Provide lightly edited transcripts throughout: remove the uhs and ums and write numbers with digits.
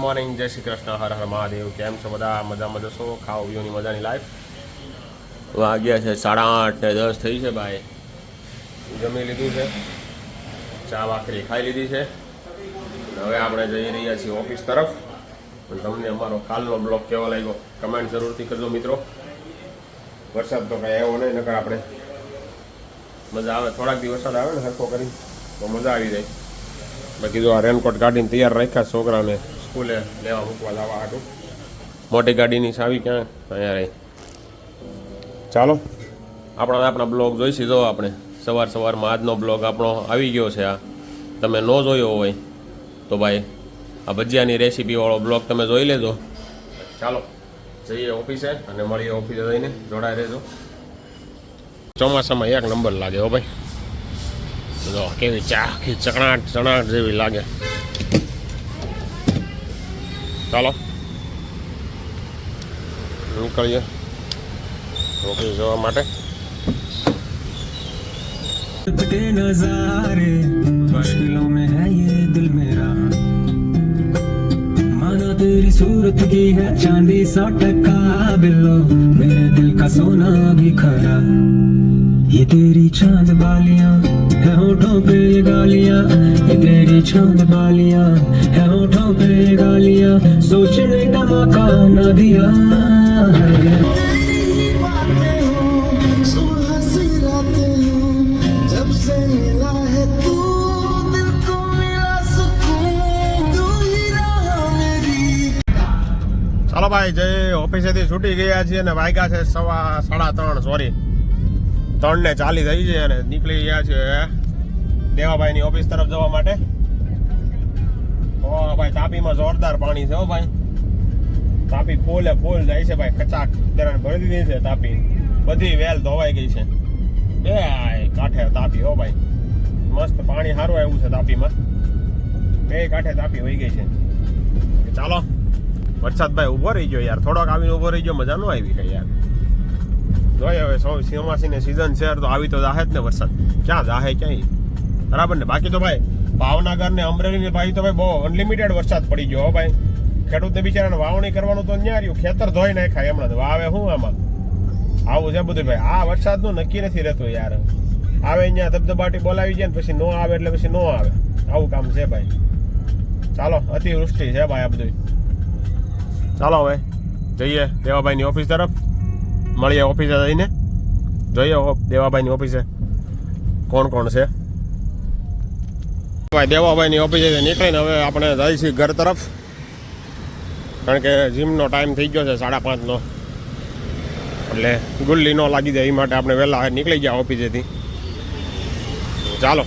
Morning, જય શ્રી કૃષ્ણ, હર હર મહાદેવ. કેમ છો બધા? મજામાં જશો? ખાઓ પીઓની મજાની લાઈફ. વાગ્યા છે 8:30 ને 10 થઈ છે ભાઈ. જમી લીધું છે, ચા ભાખરી ખાઈ લીધી છે. હવે આપણે જઈ રહ્યા છીએ ઓફિસ તરફ. તમને અમારો કાલનો બ્લોગ કેવો લાગ્યો કમેન્ટ જરૂરથી કરજો મિત્રો. વરસાદ તો કાંઈ એવો નહીં, નકર આપણે મજા આવે. થોડાક દિવસ વરસાદ આવે ને હરખો કરી તો મજા આવી જાય. બાકી જો આ રેનકોટ કાઢીને તૈયાર રાખ્યા છોકરાને સ્કૂલે લેવા મૂકવા જવા હાટું. મોટી ગાડીની ચાવી ક્યાં? અહીંયા રહી. ચાલો આપણા બ્લોગ જોઈશી. જો આપણે સવારમાં આજનો બ્લોગ આપણો આવી ગયો છે. આ તમે ન જોયો હોય તો ભાઈ આ ભજીયાની રેસીપીવાળો બ્લોગ તમે જોઈ લેજો. ચાલો જઈએ ઓફિસે અને મળીએ ઓફિસે જઈને. જોડાઈ રહેજો. ચોમાસામાં એક નંબર લાગે હો ભાઈ. જો કેવી ચાખી ચણાટ જેવી લાગે. ચાલો નીકળીએ ઓફિસ જવા માટે. के नजारे मुश्किलों में है ये दिल मेरा माना तेरी सूरत की है चांदी सा टका बिल्लो मेरे दिल का सोना भी खरा ये तेरी चांद बालियां है होठों पे ये गालियां ये तेरी चांद बालियां है होठों पे ये गालियां सोचने का मौका न दिया ચાલો ભાઈ જય ઓફિસેથી છૂટી ગયા છીએ અને વાગ્યા છે 3:30. સોરી 3:40 થઈ છે અને નીકળી ગયા છે દેવાભાઈની ઓફિસ તરફ જવા માટે. ઓ ભાઈ તાપીમાં જોરદાર પાણી છે હો ભાઈ. તાપી ફૂલ જાય છે ભાઈ. કચાક દરાણ ભરી દીધી છે તાપી. બધી વેલ ધોવાઈ ગઈ છે. એ કાંઠે તાપી હો ભાઈ. મસ્ત પાણી સારું આવ્યું છે તાપીમાં. બે કાંઠે તાપી વહી ગઈ છે. ચાલો વરસાદ ભાઈ ઊભો રહી ગયો યાર. થોડોક આવીને ઊભો રહી ગયો, મજા ન આવી કઈ યાર. જોઈએ હવે ચોમાસીની સિઝન છે તો આવી તો જાહે જ ને વરસાદ. ક્યાં જાહે ક્યાંય બરાબર ને. બાકી તો ભાઈ ભાવનગર ને અમરેલી ભાઈ તો ભાઈ બહુ અનલિમિટેડ વરસાદ પડી ગયો ભાઈ. ખેડૂતને બિચારાને વાવણી કરવાનું તો ન્યા રહ્યું. ખેતર ધોઈ નાખાય હમણાં. વાવે શું આમાં આવું છે બધું ભાઈ. આ વરસાદનું નક્કી નથી રહેતું યાર. આવે અહીંયા ધબધબાટી બોલાવી જાય ને પછી નો આવે એટલે પછી નો આવે. આવું કામ છે ભાઈ. ચાલો અતિવૃષ્ટિ છે ભાઈ આ બધું. ચાલો હવે જઈએ દેવાભાઈની ઓફિસ તરફ. મળીએ ઓફિસે જઈને. જોઈએ દેવાભાઈની ઓફિસે કોણ છે. ભાઈ દેવાભાઈની ઓફિસે નીકળીને હવે આપણે જઈએ છીએ ઘર તરફ. કારણ કે જીમનો ટાઈમ થઈ ગયો છે 5:30નો. એટલે ગુલ્લી ન લાગી જાય એ માટે આપણે વહેલા નીકળી ગયા ઓફિસેથી. ચાલો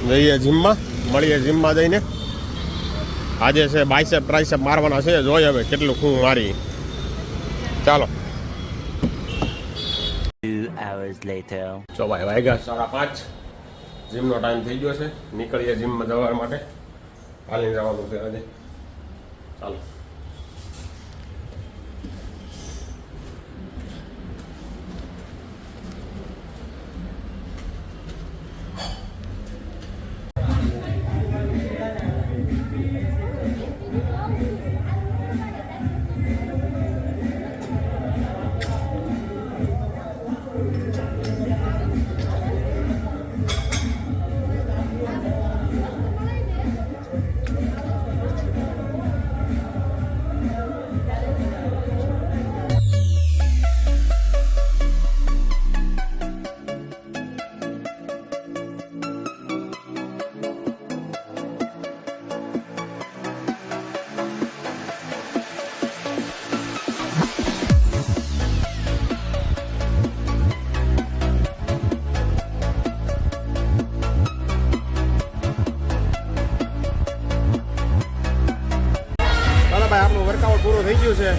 જઈએ જીમમાં. મળીએ જીમમાં જઈને. આજે છે બાયસેપ ટ્રાયસેપ મારવાના છે. જોઈએ હવે કેટલું શું મારી. ચાલો 2 hours later. ચો ભાઈ વાગ્યા 5:30. જીમનો ટાઈમ થઈ ગયો છે. નીકળીએ જીમમાં જવા માટે. હાલીને જવાનું છે આજે. ચાલો ભાઈ આપણું વર્કઆઉટ પૂરું થઈ ગયું છે.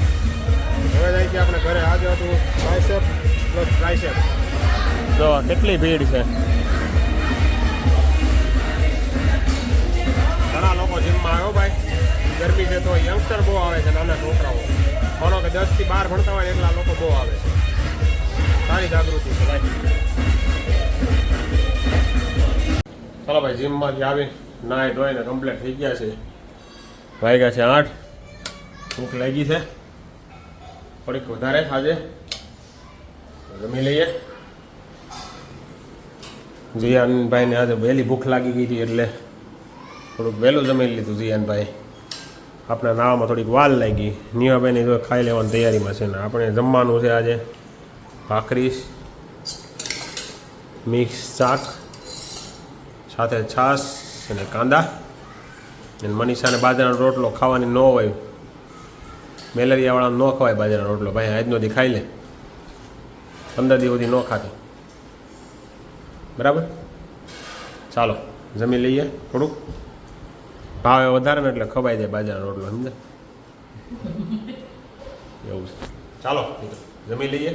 હવે જાય છે આપણે ઘરે. આજે હતું બાયસેપ પ્લસ ટ્રાયસેપ. જો કેટલી ભીડ છે. ઘણા લોકો જીમમાં આવ્યો ભાઈ. ગરમી છે તો યંગસ્ટર બહુ આવે છે. નાના છોકરાઓ માનો કે 10 થી 12 ભણતા હોય એટલા લોકો બહુ આવે છે. સારી જાગૃતિ છે ભાઈ. ચાલો ભાઈ જીમમાંથી આવી નાહી ધોઈને કમ્પ્લીટ થઈ ગયા છે. વાગ્યા છે 8. ભૂખ લાગી છે થોડીક વધારે આજે, જમી લઈએ. જીયાનભાઈને આજે વહેલી ભૂખ લાગી ગઈ હતી એટલે થોડુંક વહેલું જમી લીધું જીયાનભાઈ. આપણે નાવામાં થોડીક વાર લાગી. નિયાભાઈની જો ખાઈ લેવાની તૈયારીમાં છે ને આપણે જમવાનું છે આજે ભાખરી, મિક્સ શાક સાથે છાશ અને કાંદા. અને મનીષાને બાજરાનો રોટલો ખાવાની ન હોય, મેલેરિયાવાળા ન ખવાય બાજરાનો રોટલો. ભાઈ આજનો દી ખાઈ લે, 15 દી સુધી ન ખાતી. બરાબર, ચાલો જમી લઈએ. થોડુંક ભાવે વધારે ને એટલે ખવાઈ જાય બાજરાનો રોટલો, સમજે એવું છે. ચાલો જમી લઈએ.